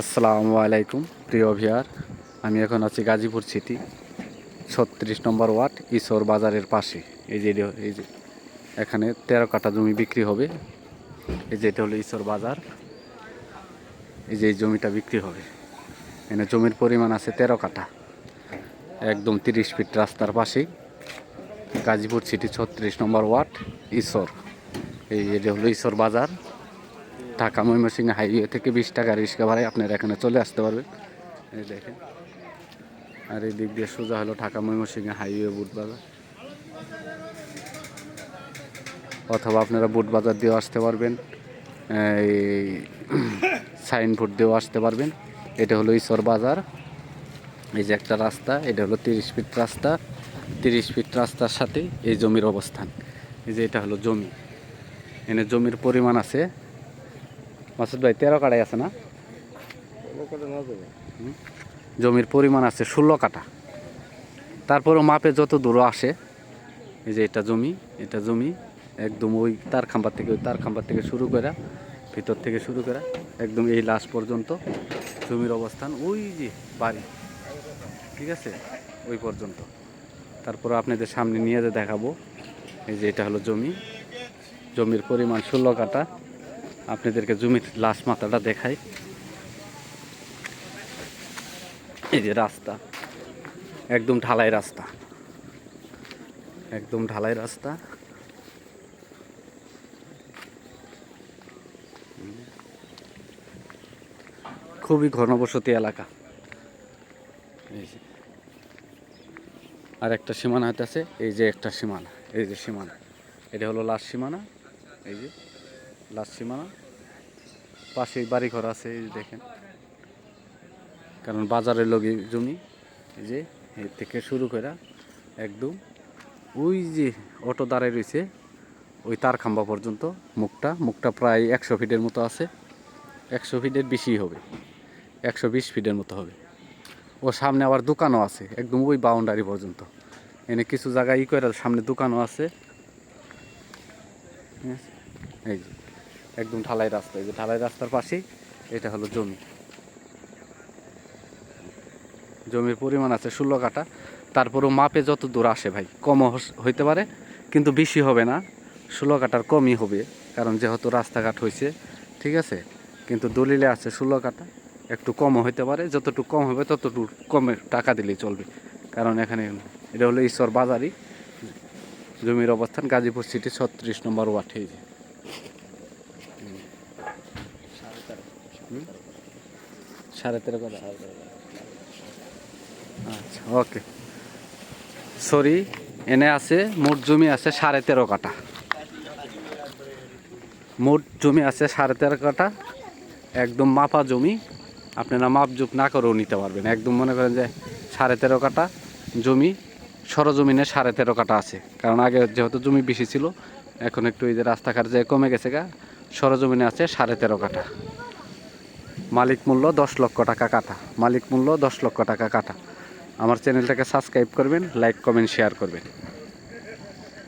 আসসালামু আলাইকুম প্রিয় ভিউয়ার, আমি এখন আছি গাজীপুর সিটি 36 নম্বর ওয়ার্ড ঈশ্বর বাজারের পাশে। এই যে এখানে 13 কাঠা জমি বিক্রি হবে। এই যে এটা হলো ঈশ্বর বাজার। এই যে এই জমিটা বিক্রি হবে। এখানে জমির পরিমাণ আছে 13 কাঠা, একদম 30 ফিট রাস্তার পাশেই, গাজীপুর সিটি 36 নম্বর ওয়ার্ড ঈশ্বর। এটা হলো ঈশ্বর বাজার। ঢাকা ময়মনসিংহ হাইওয়ে থেকে 20 টাকা রিক্সা ভাড়ায় আপনারা এখানে চলে আসতে পারবেন। এই দেখেন, আর এই দিক দিয়ে সোজা হলো ঢাকা ময়মনসিংহ হাইওয়ে বুট বাজার, অথবা আপনারা বুট বাজার দিয়েও আসতে পারবেন, এই সাইনবোর্ড দিয়েও আসতে পারবেন। এটা হলো ঈশ্বর বাজার। এই যে একটা রাস্তা, এটা হলো 30 ফিট রাস্তা। 30 ফিট রাস্তার সাথে এই জমির অবস্থান। এই যে এটা হলো জমি। এনে জমির পরিমাণ আছে, মাসুদ ভাই 13 কাঠায় আছে না? জমির পরিমাণ আছে 16 কাঠা। তারপরও মাপে যত দূর আসে, এই যে এটা জমি একদম ওই তার খাম্বার থেকে শুরু করে, ভিতর থেকে শুরু করে একদম এই লাস্ট পর্যন্ত জমির অবস্থান। ওই যে বাড়ি, ঠিক আছে, ওই পর্যন্ত। তারপর আপনাদের সামনে নিয়ে যে দেখাবো। এই যে এটা হলো জমির পরিমাণ 16 কাঠা। আপনাদেরকে জমির লাস্ট মাথাটা দেখাই। এই যে রাস্তা, একদম ঢালাই রাস্তা, একদম ঢালাই রাস্তা। খুবই ঘনবসতি এলাকা। এই যে আর একটা সীমানা হইতেছে, এই যে একটা সীমানা, এই যে সীমানা, এটা হলো লাস্ট সীমানা। এই যে লাস্ট সীমানা, পাশেই বাড়িঘর আছে, এই যে দেখেন, কারণ বাজারের লগে জমি। এই যে এর থেকে শুরু করে একদম ওই যে অটো দাঁড়ায় রয়েছে ওই তার খাম্বা পর্যন্ত, মুখটা প্রায় 100 ফিটের মতো আছে। 100 ফিটের বেশি হবে, 120 ফিটের মতো হবে। ও সামনে আবার দোকানও আছে, একদম ওই বাউন্ডারি পর্যন্ত। এনে কিছু জায়গায় করে সামনে দোকানও আছে। এই যে একদম ঢালাই রাস্তা, এই যে ঢালাই রাস্তার পাশেই এটা হলো জমির পরিমাণ আছে 16 কাঠা। তারপরও মাপে যত দূর আসে ভাই, কমও হইতে পারে, কিন্তু বেশি হবে না। 16 কাঠার কমই হবে, কারণ যেহেতু রাস্তাঘাট হয়েছে, ঠিক আছে। কিন্তু দলিলে আছে 16 কাঠা, একটু কমও হইতে পারে। যতটুকু কম হবে ততটুকু কমে টাকা দিলেই চলবে, কারণ এখানে এটা হলো ঈশ্বর বাজারই। জমির অবস্থান গাজীপুর সিটি 36 নম্বর ওয়ার্ড। এই যে 13.5 কাঠা। আচ্ছা, ওকে, সরি। এনে আছে মোট জমি আছে 13.5 কাঠা। মোট জমি আছে 13.5 কাঠা, একদম মাপা জমি। আপনারা মাপজোক না করেও নিতে পারবেন। একদম মনে করেন যে 13.5 কাঠা জমি, সরজমিনে 13.5 কাঠা আছে। কারণ আগে যেহেতু জমি বেশি ছিল, এখন একটু এই যে রাস্তাঘাট যে কমে গেছে গা, সরজমিনে আছে 13.5 কাঠা। মালিক মূল্য 10 লক্ষ টাকা কাঠা। মালিক মূল্য 10 লক্ষ টাকা কাঠা। আমার চ্যানেলটাকে সাবস্ক্রাইব করবেন, লাইক কমেন্ট শেয়ার করবেন।